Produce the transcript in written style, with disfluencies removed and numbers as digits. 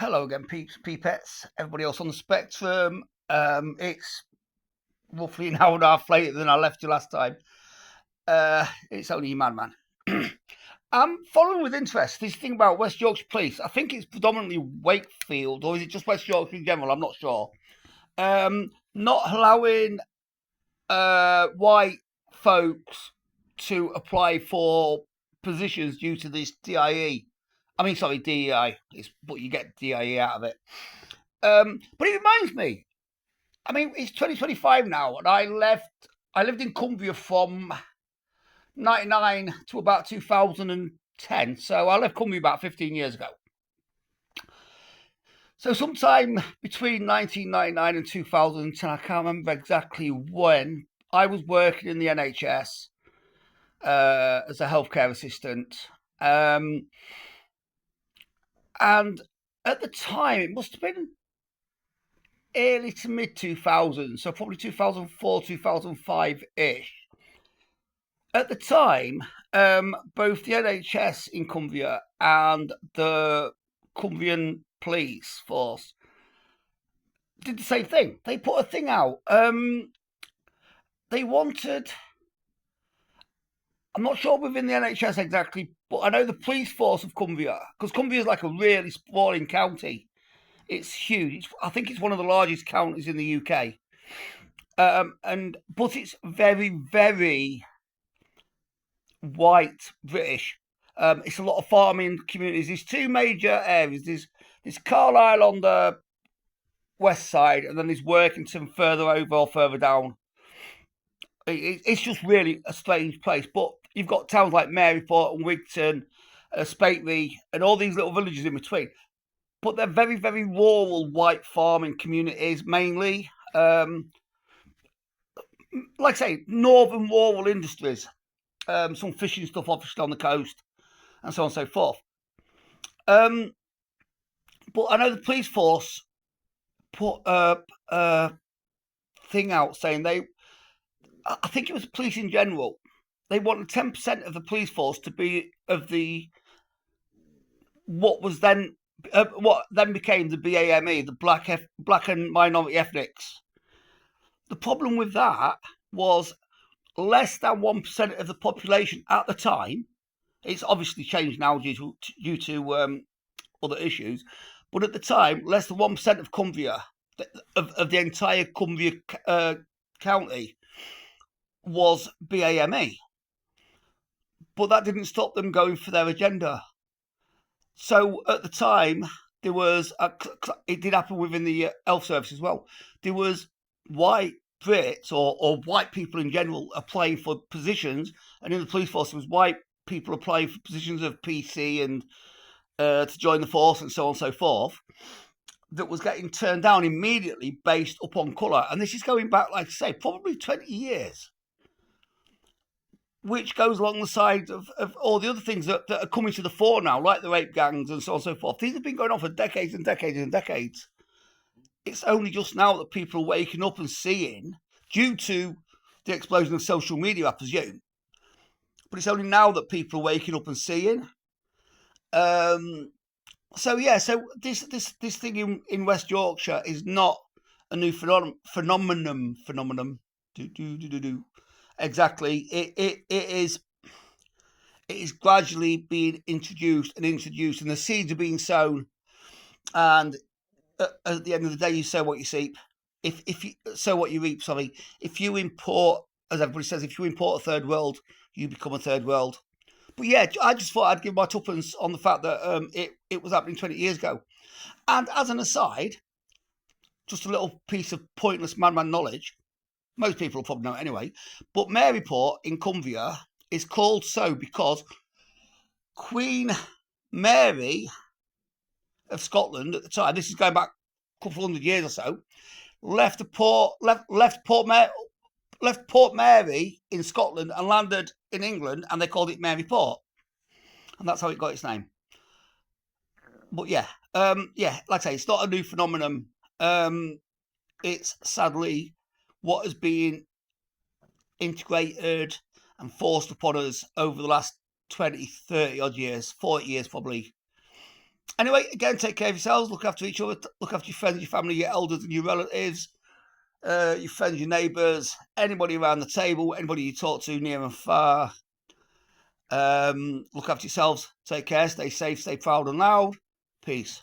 Hello again, peeps, peepettes, everybody else on the spectrum. It's roughly an hour and a half later than I left you last time. It's only your man. I'm following with interest this thing about West Yorkshire Police. I think it's predominantly Wakefield, or is it just West Yorkshire in general? I'm not sure. Not allowing white folks to apply for positions due to this DIE. I mean, sorry, DEI. But you get DIE out of it. But it reminds me. I mean, it's 2025 now, and I lived in Cumbria from '99 to about 2010. So I left Cumbria about 15 years ago. So sometime between 1999 and 2010, I can't remember exactly when, I was working in the NHS as a healthcare assistant. And at the time, it must have been early to mid 2000s, so probably 2004, 2005 ish. At the time, both the NHS in Cumbria and the Cumbrian police force did the same thing. They put a thing out. They wanted, I'm not sure within the NHS exactly, but I know the police force of Cumbria, because Cumbria is like a really sprawling county. It's huge. I think it's one of the largest counties in the UK. But it's very, very white British. It's a lot of farming communities. There's two major areas. There's Carlisle on the west side, and then there's Workington further over or further down. It's just really a strange place. But you've got towns like Maryport and Wigton, Spately, and all these little villages in between. But they're very, very rural white farming communities mainly. Like I say, northern rural industries. Some fishing stuff obviously on the coast, and so on and so forth. But I know the police force put a thing out saying I think it was police in general, they wanted 10% of the police force to be of the what then became the BAME, the black and minority ethnics. The problem with that was less than 1% of the population at the time. It's obviously changed now due to other issues, but at the time, less than 1% of Cumbria, of the entire Cumbria county, was BAME. But that didn't stop them going for their agenda. So at the time, there was it did happen within the health service as well. There was white Brits or white people in general applying for positions, and in the police force, there was white people applying for positions of PC and to join the force and so on and so forth, that was getting turned down immediately based upon colour. And this is going back, like I say, probably 20 years, which goes along the side of all the other things that are coming to the fore now, like the rape gangs and so on and so forth. These have been going on for decades and decades and decades. It's only just now that people are waking up and seeing, due to the explosion of social media, I presume, but it's only now that people are waking up and seeing. So this thing in West Yorkshire is not a new phenomenon. Exactly. It is gradually being introduced, and the seeds are being sown. And at the end of the day, you sow what you reap. If you sow what you reap, sorry. If you import, as everybody says, if you import a third world, you become a third world. But yeah, I just thought I'd give my tuppence on the fact that it was happening 20 years ago. And as an aside, just a little piece of pointless madman knowledge. Most people will probably know it anyway. But Maryport in Cumbria is called so because Queen Mary of Scotland at the time, this is going back a couple hundred years or so, left Port Mary in Scotland and landed in England, and they called it Maryport, and that's how it got its name. But yeah, like I say, it's not a new phenomenon. It's sadly what has been integrated and forced upon us over the last 20, 30 odd years, 40 years probably. Anyway, again, take care of yourselves. Look after each other. Look after your friends, your family, your elders, and your relatives, your friends, your neighbours, anybody around the table, anybody you talk to near and far. Look after yourselves. Take care. Stay safe. Stay proud and loud. Peace.